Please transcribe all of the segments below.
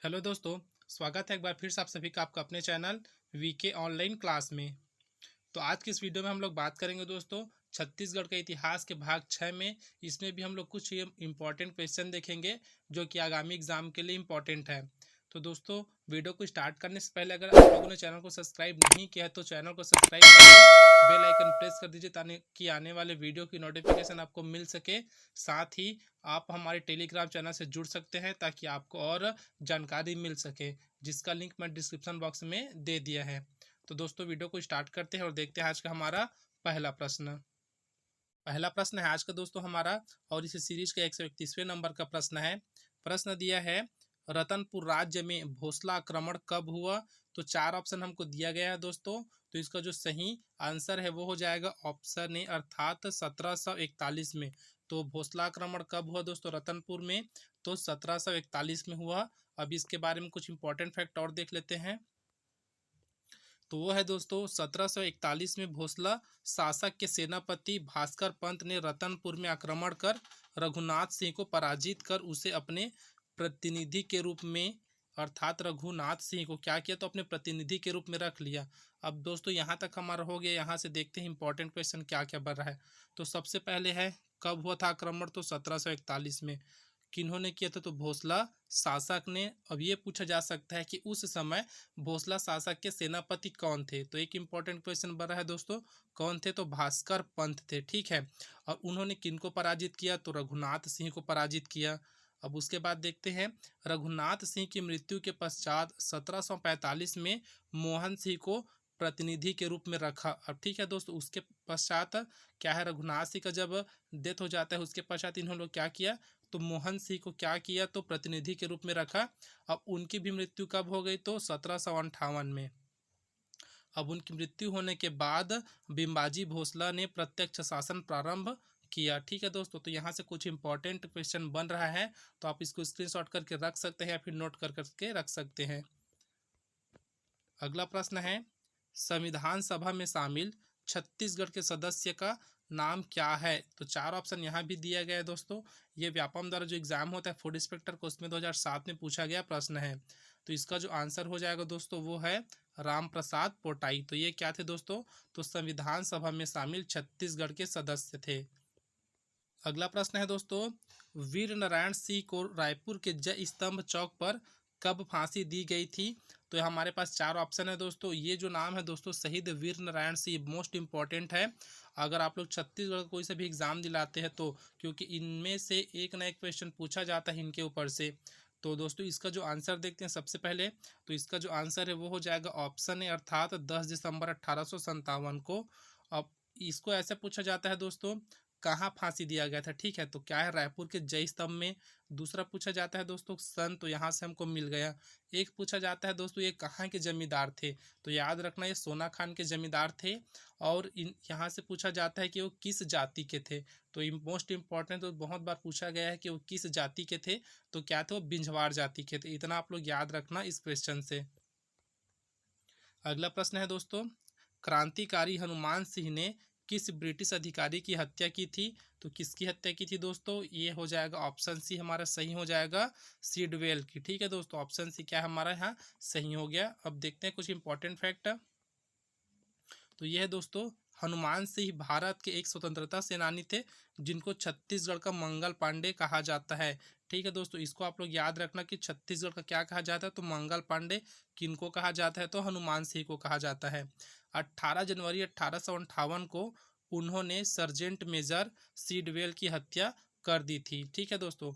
Hello दोस्तों। स्वागत है एक बार फिर से आप सभी का आपका अपने चैनल वीके ऑनलाइन क्लास में। तो आज की इस वीडियो में हम लोग बात करेंगे दोस्तों छत्तीसगढ़ के इतिहास के भाग 6 में। इसमें भी हम लोग कुछ इम्पोर्टेंट क्वेश्चन देखेंगे जो कि आगामी एग्जाम के लिए इम्पोर्टेंट है। तो दोस्तों वीडियो को स्टार्ट करने से पहले अगर आप लोगों ने चैनल को सब्सक्राइब नहीं किया है तो चैनल को सब्सक्राइब कर बेल आइकन प्रेस कर दीजिए ताकि आने वाले वीडियो की नोटिफिकेशन आपको मिल सके। साथ ही आप हमारे टेलीग्राम चैनल से जुड़ सकते हैं ताकि आपको और जानकारी मिल सके, जिसका लिंक मैं डिस्क्रिप्शन बॉक्स में दे दिया है। तो दोस्तों वीडियो को स्टार्ट करते हैं और देखते हैं आज का हमारा पहला प्रश्न। पहला प्रश्न है आज का दोस्तों हमारा, और इस सीरीज का 131वें नंबर का प्रश्न है। प्रश्न दिया है, रतनपुर राज्य में भोसला आक्रमण कब हुआ? तो चार ऑप्शन हमको दिया गया है दोस्तों। तो इसका जो सही आंसर है वो हो जाएगा ऑप्शन ए अर्थात 1741 में। तो भोसला आक्रमण कब हुआ दोस्तों रतनपुर में? तो 1741 में हुआ। अब इसके बारे में कुछ इंपॉर्टेंट फैक्ट और देख लेते हैं। तो वो है दोस्तों 1741 में भोसला शासक के सेनापति भास्कर पंत ने रतनपुर में आक्रमण कर रघुनाथ सिंह को पराजित कर उसे अपने प्रतिनिधि के रूप में अर्थात रघुनाथ सिंह को क्या किया तो अपने प्रतिनिधि के रूप में रख लिया। अब दोस्तों यहाँ तक हमारा हो गया। यहाँ से देखते हैं इंपॉर्टेंट क्वेश्चन क्या क्या बन रहा है। तो सबसे पहले है कब हुआ था आक्रमण? तो 1741 में। किन्होंने किया था? तो भोसला शासक ने। अब ये पूछा जा सकता है कि उस समय भोसला शासक के सेनापति कौन थे? तो एक इंपॉर्टेंट क्वेश्चन बन रहा है दोस्तों, कौन थे? तो भास्कर पंत थे। ठीक है। और उन्होंने किनको पराजित किया? तो रघुनाथ सिंह को पराजित किया। अब उसके बाद देखते हैं, रघुनाथ सिंह की मृत्यु के पश्चात 1745 में मोहन सिंह को प्रतिनिधि के रूप में रखा। अब ठीक है दोस्तों, उसके पश्चात क्या है, रघुनाथ सिंह का जब डेथ हो जाता है उसके पश्चात इन्होंने लोग क्या किया तो मोहन सिंह को क्या किया तो प्रतिनिधि के रूप में रखा। अब उनकी भी मृत्यु कब हो गई? तो 1758 में। अब उनकी मृत्यु होने के बाद बिम्बाजी भोसला ने प्रत्यक्ष शासन प्रारंभ किया। ठीक है दोस्तों, तो यहाँ से कुछ इंपॉर्टेंट क्वेश्चन बन रहा है, तो आप इसको स्क्रीनशॉट करके रख सकते हैं या फिर नोट कर करके रख सकते हैं। अगला प्रश्न है, संविधान सभा में शामिल छत्तीसगढ़ के सदस्य का नाम क्या है? तो चार ऑप्शन यहाँ भी दिया गया है दोस्तों। ये व्यापम द्वारा जो एग्जाम होता है फूड इंस्पेक्टर को, उसमें 2007 में पूछा गया प्रश्न है। तो इसका जो आंसर हो जाएगा दोस्तों वो है राम प्रसाद पोटाई। तो ये क्या थे दोस्तों? तो संविधान सभा में शामिल छत्तीसगढ़ के सदस्य थे। अगला प्रश्न है दोस्तों, वीर नारायण सिंह को रायपुर के जय स्तंभ चौक पर कब फांसी दी गई थी? तो हमारे पास चार ऑप्शन है दोस्तों। ये जो नाम है दोस्तों शहीद वीर नारायण सिंह मोस्ट इंपॉर्टेंट है। अगर आप लोग छत्तीसगढ़ कोई से भी एग्जाम दिलाते हैं तो, क्योंकि इनमें से एक ना एक क्वेश्चन पूछा जाता है इनके ऊपर से। तो दोस्तों इसका जो आंसर देखते हैं सबसे पहले। तो इसका जो आंसर है वो हो जाएगा ऑप्शन ए अर्थात 10 दिसंबर 1857 को। अब इसको ऐसे पूछा जाता है दोस्तों, कहाँ फांसी दिया गया था? ठीक है, तो क्या है, रायपुर के जय स्तंभ में। दूसरा पूछा जाता है दोस्तों सन, तो यहाँ से हमको मिल गया। एक पूछा जाता है दोस्तों ये कहाँ के जमींदार थे? तो याद रखना ये सोना खान के जमींदार थे। और इन यहाँ से पूछा जाता है कि वो किस जाति के थे। तो मोस्ट इंपॉर्टेंट, तो बहुत बार पूछा गया है कि वो किस जाति के थे। तो क्या थे? वो बिंझवाड़ जाति के थे। इतना आप लोग याद रखना इस क्वेश्चन से। अगला प्रश्न है दोस्तों, क्रांतिकारी हनुमान सिंह ने किस ब्रिटिश अधिकारी की हत्या की थी? तो किसकी हत्या की थी दोस्तों? ये हो जाएगा ऑप्शन सी हमारा सही हो जाएगा, सिडवेल की। ठीक है दोस्तों, ऑप्शन सी क्या हमारा यहाँ सही हो गया। अब देखते हैं कुछ इंपॉर्टेंट फैक्ट। तो यह है दोस्तों, हनुमान सिंह भारत के एक स्वतंत्रता सेनानी थे जिनको छत्तीसगढ़ का मंगल पांडे कहा जाता है। ठीक है दोस्तों, इसको आप लोग याद रखना कि छत्तीसगढ़ का क्या कहा जाता है तो मंगल पांडे। किनको कहा जाता है? तो हनुमान सिंह को कहा जाता है। 18 जनवरी 1858 को उन्होंने सर्जेंट मेजर सीडवेल की हत्या कर दी थी। ठीक है दोस्तों,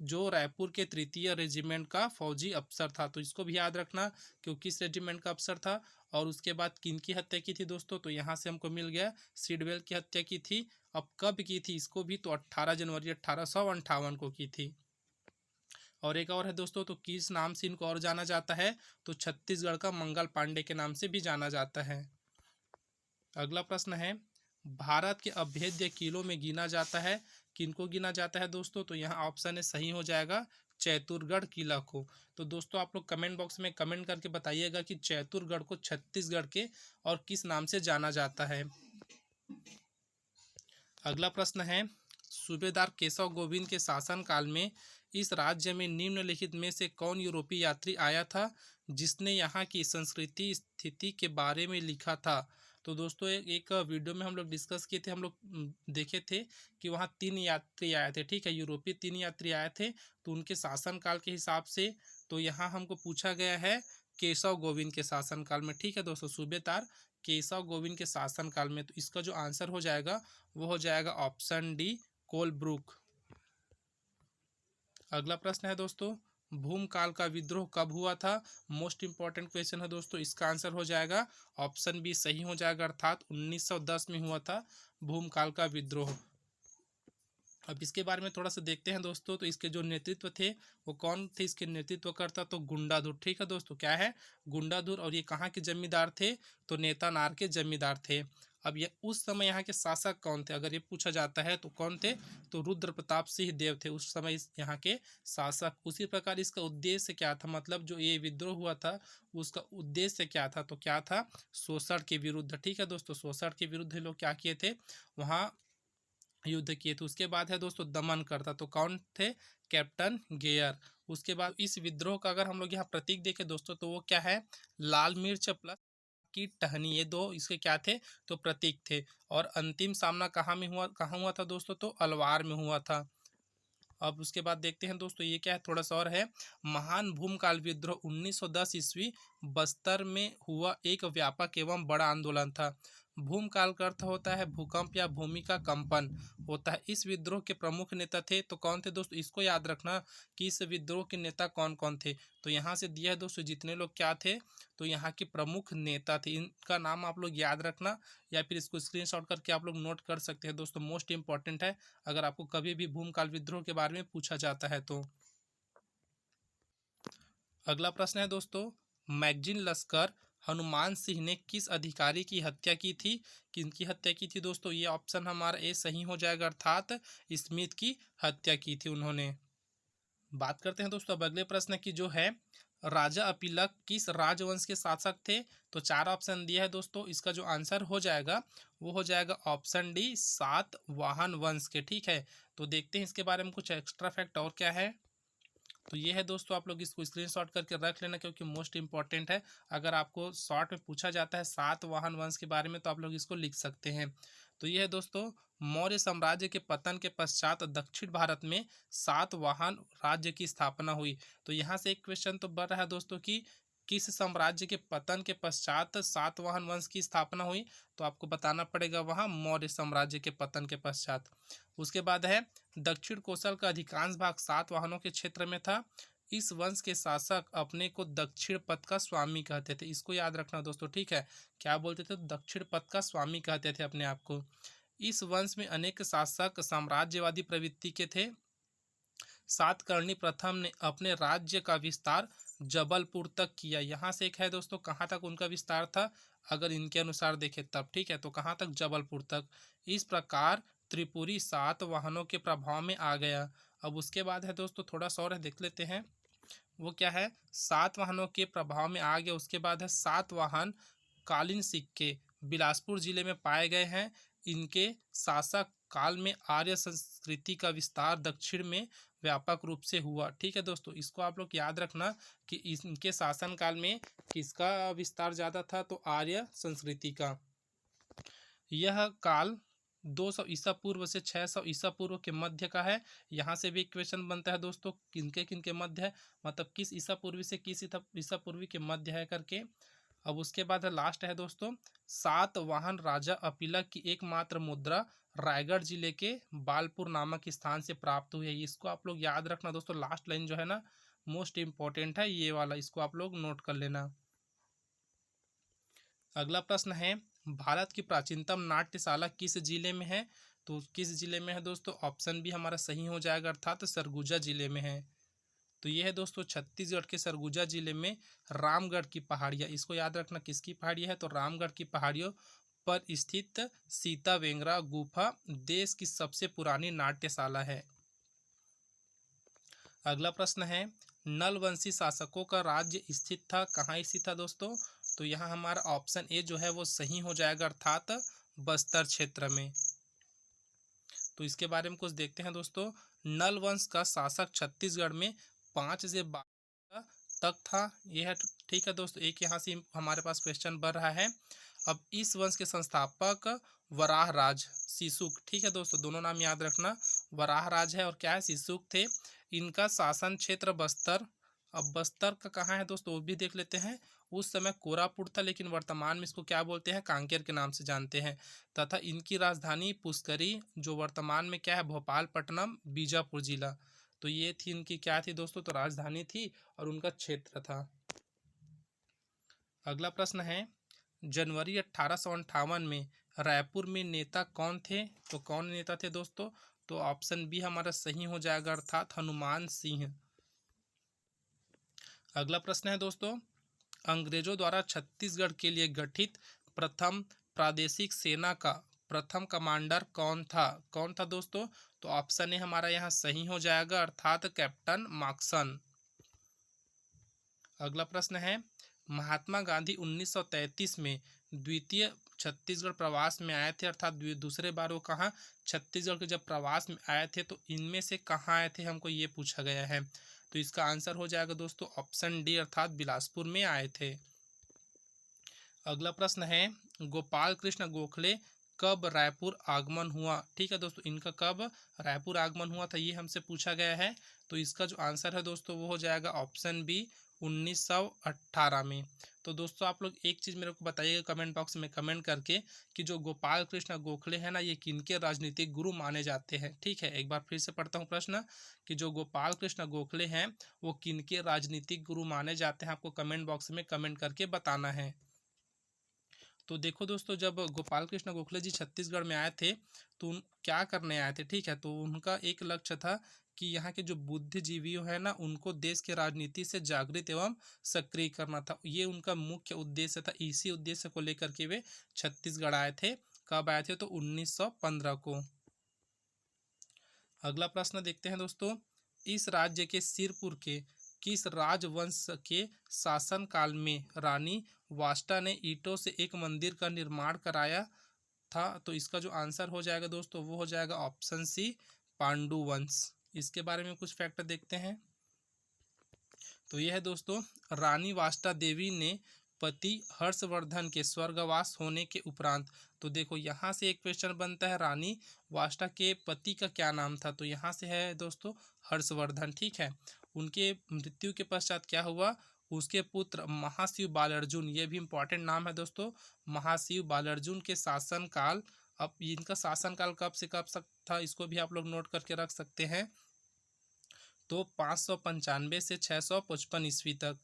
जो रायपुर के तृतीय रेजिमेंट का फौजी अफसर था। तो इसको भी याद रखना कि वो किस रेजिमेंट का अफसर था। और उसके बाद किनकी हत्या की थी दोस्तों? तो यहाँ से हमको मिल गया सिडवेल की हत्या की थी। अब कब की थी इसको भी? तो 18 जनवरी 1858 को की थी। और एक और है दोस्तों, तो किस नाम से इनको और जाना जाता है? तो छत्तीसगढ़ का मंगल पांडे के नाम से भी जाना जाता है। अगला प्रश्न है, भारत के अभेद्य किलों में गिना जाता है। किनको गिना जाता है दोस्तों? तो यहाँ ऑप्शन है सही हो जाएगा चैतुरगढ़ किला को। तो दोस्तों आप लोग कमेंट बॉक्स में कमेंट करके बताइएगा कि चैतुरगढ़ को छत्तीसगढ़ के और किस नाम से जाना जाता है। अगला प्रश्न है, सूबेदार केशव गोविंद के शासन काल में इस राज्य में निम्नलिखित में से कौन यूरोपीय यात्री आया था जिसने यहाँ की संस्कृति स्थिति के बारे में लिखा था। तो दोस्तों एक वीडियो में हम लोग डिस्कस किए थे, हम लोग देखे थे कि वहाँ 3 यात्री आए थे, ठीक है, यूरोपीय 3 यात्री आए थे। तो उनके शासनकाल के हिसाब से तो यहाँ हमको पूछा गया है केशव गोविंद के शासनकाल में, ठीक है दोस्तों, सूबेदार केशव गोविंद के शासनकाल में। तो इसका जो आंसर हो जाएगा वो हो जाएगा ऑप्शन डी, कोलब्रुक। अगला प्रश्न है दोस्तों, भूमकाल का विद्रोह कब हुआ था। मोस्ट इंपॉर्टेंट क्वेश्चन है दोस्तों, इसका आंसर हो जाएगा ऑप्शन बी सही हो जाएगा, अर्थात 1910 में हुआ था भूमकाल का विद्रोह। अब इसके बारे में थोड़ा सा देखते हैं दोस्तों। तो इसके जो नेतृत्व थे वो कौन थे, इसके नेतृत्व करता तो गुंडाधुर, ठीक है दोस्तों, क्या है गुंडाधुर। और ये कहाँ के जमींदार थे, तो नेतानार के जमींदार थे। अब ये उस समय यहाँ के शासक कौन थे, अगर ये पूछा जाता है तो कौन थे, तो रुद्र प्रताप सिंह देव थे उस समय इस यहाँ के शासक। उसी प्रकार इसका उद्देश्य क्या था, मतलब जो ये विद्रोह हुआ था उसका उद्देश्य क्या था, तो क्या था, शोषण के विरुद्ध, ठीक है दोस्तों, शोषण के विरुद्ध लोग क्या किए थे, वहाँ युद्ध किए थे। उसके बाद है दोस्तों दमन करता, तो कौन थे, कैप्टन गेयर। उसके बाद इस विद्रोह का अगर हम लोग यहाँ प्रतीक देखें दोस्तों तो वो क्या है, लाल मिर्च प्लस की टहनी, ये दो इसके क्या थे, तो प्रतीक थे। और अंतिम सामना कहाँ हुआ था दोस्तों, तो अलवार में हुआ था। अब उसके बाद देखते हैं दोस्तों ये क्या है, थोड़ा सा और है, महान भूमकाल विद्रोह 1910 ईस्वी बस्तर में हुआ एक व्यापक एवं बड़ा आंदोलन था। भूमकाल का अर्थ होता है भूकंप या भूमि का कंपन होता है। इस विद्रोह के प्रमुख नेता थे तो कौन थे दोस्तों, इसको याद रखना कि इस विद्रोह के नेता कौन कौन थे। तो यहाँ से दिया है दोस्तों जितने लोग क्या थे, तो यहाँ के प्रमुख नेता थे, इनका नाम आप लोग याद रखना या फिर इसको स्क्रीनशॉट करके आप लोग नोट कर सकते हैं दोस्तों, मोस्ट इंपॉर्टेंट है अगर आपको कभी भी भूमकाल विद्रोह के बारे में पूछा जाता है तो। अगला प्रश्न है दोस्तों, मैगजीन लश्कर हनुमान सिंह ने किस अधिकारी की हत्या की थी, किनकी हत्या की थी दोस्तों, ये ऑप्शन हमारा ए सही हो जाएगा, अर्थात स्मिथ की हत्या की थी उन्होंने। बात करते हैं दोस्तों अब अगले प्रश्न की जो है, राजा अपिलक किस राजवंश के शासक थे। तो 4 ऑप्शन दिया है दोस्तों, इसका जो आंसर हो जाएगा वो हो जाएगा ऑप्शन डी, सातवाहन वंश के, ठीक है। तो देखते हैं इसके बारे में कुछ एक्स्ट्रा फैक्ट और क्या है। तो ये है दोस्तों, आप लोग इसको स्क्रीनशॉट करके रख लेना क्योंकि मोस्ट इंपॉर्टेंट है। अगर आपको शॉर्ट में पूछा जाता है सातवाहन वंश के बारे में तो आप लोग इसको लिख सकते हैं। तो ये है दोस्तों, मौर्य साम्राज्य के पतन के पश्चात दक्षिण भारत में सातवाहन राज्य की स्थापना हुई। तो यहाँ से एक क्वेश्चन तो बढ़ रहा है दोस्तों कि किस साम्राज्य के पतन के पश्चात सातवाहन वंश की स्थापना हुई, तो आपको बताना पड़ेगा वहाँ मौर्य साम्राज्य के पतन के पश्चात। उसके बाद है, दक्षिण कोसल का अधिकांश भाग सातवाहनों के क्षेत्र में था। इस वंश के शासक अपने को दक्षिण पथ का स्वामी कहते थे, इसको याद रखना दोस्तों, ठीक है, क्या बोलते थे, दक्षिण पथ का स्वामी कहते थे अपने आप को। इस वंश में अनेक शासक साम्राज्यवादी प्रवृत्ति के थे। सातकर्णी प्रथम ने अपने राज्य का विस्तार जबलपुर तक किया। यहाँ से एक है दोस्तों, कहाँ तक उनका विस्तार था, अगर इनके अनुसार देखें तब, ठीक है, तो कहाँ तक, जबलपुर तक। इस प्रकार त्रिपुरी सातवाहनों के प्रभाव में आ गया। अब उसके बाद है दोस्तों, थोड़ा सा और देख लेते हैं, वो क्या है, सातवाहनों के प्रभाव में आ गया। उसके बाद है, सातवाहन कालीन सिक्के बिलासपुर जिले में पाए गए हैं। इनके शासक काल में आर्य संस्कृति का विस्तार दक्षिण में व्यापक रूप से हुआ, ठीक है दोस्तों, इसको आप लोग याद रखना कि इनके शासन काल में किसका विस्तार ज़्यादा था, तो आर्य संस्कृति का। यह काल 200 ईसा पूर्व से 600 ईसा पूर्व के मध्य का है। यहाँ से भी क्वेश्चन बनता है दोस्तों, किनके मध्य है, मतलब किस ईसा पूर्वी से किस ईसा पूर्वी के मध्य है करके। अब उसके बाद लास्ट है दोस्तों, सातवाहन राजा अपिलक की एकमात्र मुद्रा रायगढ़ जिले के बालपुर नामक स्थान से प्राप्त हुई है। इसको आप लोग याद रखना दोस्तों, लास्ट लाइन जो है ना मोस्ट इंपॉर्टेंट है ये वाला, इसको आप लोग नोट कर लेना। अगला प्रश्न है, भारत की प्राचीनतम नाट्यशाला किस जिले में है। तो किस जिले में है दोस्तों, ऑप्शन बी हमारा सही हो जाएगा, अर्थात सरगुजा जिले में है। तो ये है दोस्तों छत्तीसगढ़ के सरगुजा जिले में रामगढ़ की पहाड़ियाँ, इसको याद रखना किसकी पहाड़ियाँ है, तो रामगढ़ की पहाड़ियों पर स्थित सीता वेंगरा गुफा देश की सबसे पुरानी नाट्यशाला है। अगला प्रश्न है, नलवंशी शासकों का राज्य स्थित था, कहाँ स्थित था दोस्तों, तो यहाँ हमारा ऑप्शन ए जो है वो सही हो जाएगा, अर्थात बस्तर क्षेत्र में। तो इसके बारे में कुछ देखते हैं दोस्तों, नल वंश का शासक छत्तीसगढ़ में 5 से 12 तक था। यह है ठीक है दोस्तों, एक यहाँ से हमारे पास क्वेश्चन बन रहा है। अब इस वंश के संस्थापक वराह राज शिशुक, ठीक है दोस्तों, दोनों नाम याद रखना, वराह राज है और क्या है, शिशुक थे। इनका शासन क्षेत्र बस्तर। अब बस्तर का कहाँ है दोस्तों, वो भी देख लेते हैं। उस समय कोरापुट था, लेकिन वर्तमान में इसको क्या बोलते हैं, कांकेर के नाम से जानते हैं। तथा इनकी राजधानी पुष्करी, जो वर्तमान में क्या है, भोपालपट्टनम बीजापुर जिला। तो ये थी इनकी क्या थी दोस्तों, तो राजधानी थी और उनका क्षेत्र था। अगला प्रश्न है, जनवरी 1858 में रायपुर में नेता कौन थे? तो कौन नेता थे दोस्तों? तो ऑप्शन बी हमारा सही हो जाएगा, अर्थात हनुमान सिंह। अगला प्रश्न है दोस्तों, अंग्रेजों द्वारा छत्तीसगढ़ के लिए गठित प्रथम प्रादेशिक सेना का प्रथम कमांडर कौन था? कौन था दोस्तों? तो ऑप्शन ए हमारा यहाँ सही हो जाएगा, अर्थात कैप्टन मार्कसन। अगला प्रश्न है, महात्मा गांधी 1933 में द्वितीय छत्तीसगढ़ प्रवास में आए थे, अर्थात दूसरे बार वो कहाँ छत्तीसगढ़ के जब प्रवास में आए थे तो इनमें से कहाँ आए थे, हमको ये पूछा गया है। तो इसका आंसर हो जाएगा दोस्तों ऑप्शन डी, अर्थात बिलासपुर में आए थे। अगला प्रश्न है, गोपाल कृष्ण गोखले कब रायपुर आगमन हुआ? ठीक है दोस्तों, इनका कब रायपुर आगमन हुआ था ये हमसे पूछा गया है। तो इसका जो आंसर है दोस्तों वो हो जाएगा ऑप्शन बी, 1918 में। तो दोस्तों आप लोग एक चीज़ मेरे को बताइएगा कमेंट बॉक्स में कमेंट करके कि जो गोपाल कृष्ण गोखले हैं ना, ये किनके राजनीतिक गुरु माने जाते हैं। ठीक है, एक बार फिर से पढ़ता हूँ प्रश्न कि जो गोपाल कृष्ण गोखले हैं वो किनके राजनीतिक गुरु माने जाते हैं, आपको कमेंट बॉक्स में कमेंट करके बताना है। तो देखो दोस्तों, जब गोपाल कृष्ण गोखले जी छत्तीसगढ़ में आए थे तो क्या करने आए थे, ठीक है, तो उनका एक लक्ष्य था कि यहाँ के जो बुद्धिजीवी है ना, उनको देश के राजनीति से जागृत एवं सक्रिय करना था। ये उनका मुख्य उद्देश्य था। इसी उद्देश्य को लेकर के वे छत्तीसगढ़ आए थे। कब आए थे? तो 1915 को। अगला प्रश्न देखते हैं दोस्तों, इस राज्य के सिरपुर के किस राजवंश के शासन काल में रानी वास्टा ने ईंटों से एक मंदिर का निर्माण कराया था? तो इसका जो आंसर हो जाएगा दोस्तों वो हो जाएगा ऑप्शन सी, पांडु वंश। इसके बारे में कुछ फैक्ट देखते हैं। तो यह है दोस्तों, रानी वास्टा देवी ने पति हर्षवर्धन के स्वर्गवास होने के उपरांत, तो देखो यहाँ से एक क्वेश्चन बनता है, रानी वास्टा के पति का क्या नाम था? तो यहाँ से है दोस्तों हर्षवर्धन। ठीक है, उनके मृत्यु के पश्चात क्या हुआ, उसके पुत्र महाशिव बालार्जुन, ये भी इम्पोर्टेंट नाम है दोस्तों, महाशिव बालार्जुन के शासनकाल। अब इनका शासनकाल कब से कब तक था, इसको भी आप लोग नोट करके रख सकते हैं। तो 595 से 655 ईस्वी तक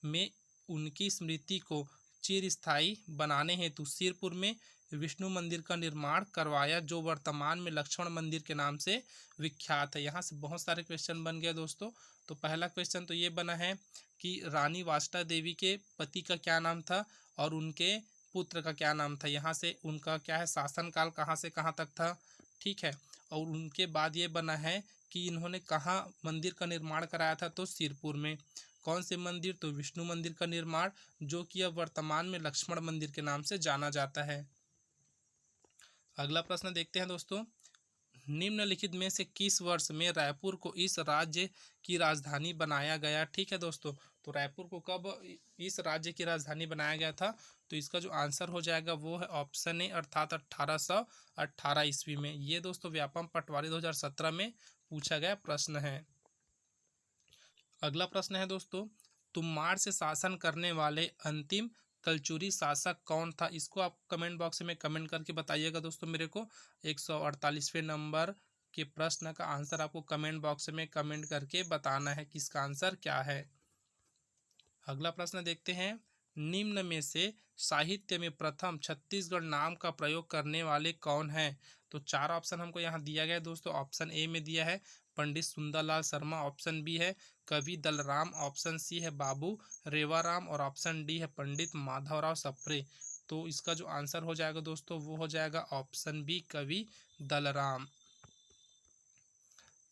में उनकी स्मृति को चिरस्थायी बनाने हेतु सिरपुर में विष्णु मंदिर का निर्माण करवाया, जो वर्तमान में लक्ष्मण मंदिर के नाम से विख्यात है। यहाँ से बहुत सारे क्वेश्चन बन गए दोस्तों। तो पहला क्वेश्चन तो ये बना है कि रानी वास्टा देवी के पति का क्या नाम था और उनके पुत्र का क्या नाम था। यहाँ से उनका क्या है, शासनकाल कहाँ से कहाँ तक था। ठीक है, और उनके बाद ये बना है कि इन्होंने कहाँ मंदिर का निर्माण कराया था, तो सिरपुर में। कौन से मंदिर? तो विष्णु मंदिर का निर्माण, जो कि अब वर्तमान में लक्ष्मण मंदिर के नाम से जाना जाता है। अगला प्रश्न देखते हैं दोस्तों, निम्नलिखित में से किस वर्ष में रायपुर को इस राज्य की राजधानी बनाया गया? ठीक है दोस्तों, तो रायपुर को कब इस राज्य की राजधानी बनाया गया था? तो इसका जो आंसर हो जाएगा वो है ऑप्शन ए, अर्थात 1818 ईस्वी में। ये दोस्तों व्यापम पटवारी 2017 में पूछा गया प्रश्न है। अगला प्रश्न है दोस्तों, तुम्माड़ से शासन करने वाले अंतिम कलचुरी शासक कौन था? इसको आप कमेंट बॉक्स में कमेंट करके बताइएगा दोस्तों मेरे को। 148वें नंबर के प्रश्न का आंसर आपको कमेंट बॉक्स में कमेंट करके बताना है कि इसका आंसर क्या है। अगला प्रश्न देखते हैं, निम्न में से साहित्य में प्रथम छत्तीसगढ़ नाम का प्रयोग करने वाले कौन हैं? तो चार ऑप्शन हमको यहाँ दिया गया है दोस्तों। ऑप्शन ए में दिया है पंडित सुंदरलाल शर्मा, ऑप्शन बी है कवि दलराम, ऑप्शन सी है बाबू रेवाराम और ऑप्शन डी है पंडित माधवराव सप्रे। तो इसका जो आंसर हो जाएगा दोस्तों वो हो जाएगा ऑप्शन बी, कवि दलराम।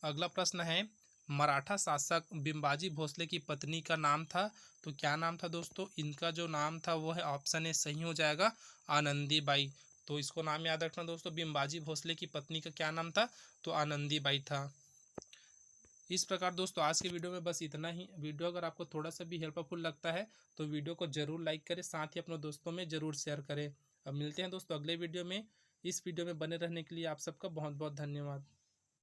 अगला प्रश्न है, मराठा शासक बिम्बाजी भोसले की पत्नी का नाम था, तो क्या नाम था दोस्तों? इनका जो नाम था वो है ऑप्शन ए सही हो जाएगा, आनंदीबाई। तो इसको नाम याद रखना दोस्तों, बिम्बाजी भोसले की पत्नी का क्या नाम था? तो आनंदीबाई था। इस प्रकार दोस्तों आज के वीडियो में बस इतना ही। वीडियो अगर आपको थोड़ा सा भी हेल्पफुल लगता है तो वीडियो को जरूर लाइक करें, साथ ही अपने दोस्तों में जरूर शेयर करें। अब मिलते हैं दोस्तों अगले वीडियो में। इस वीडियो में बने रहने के लिए आप सबका बहुत बहुत धन्यवाद।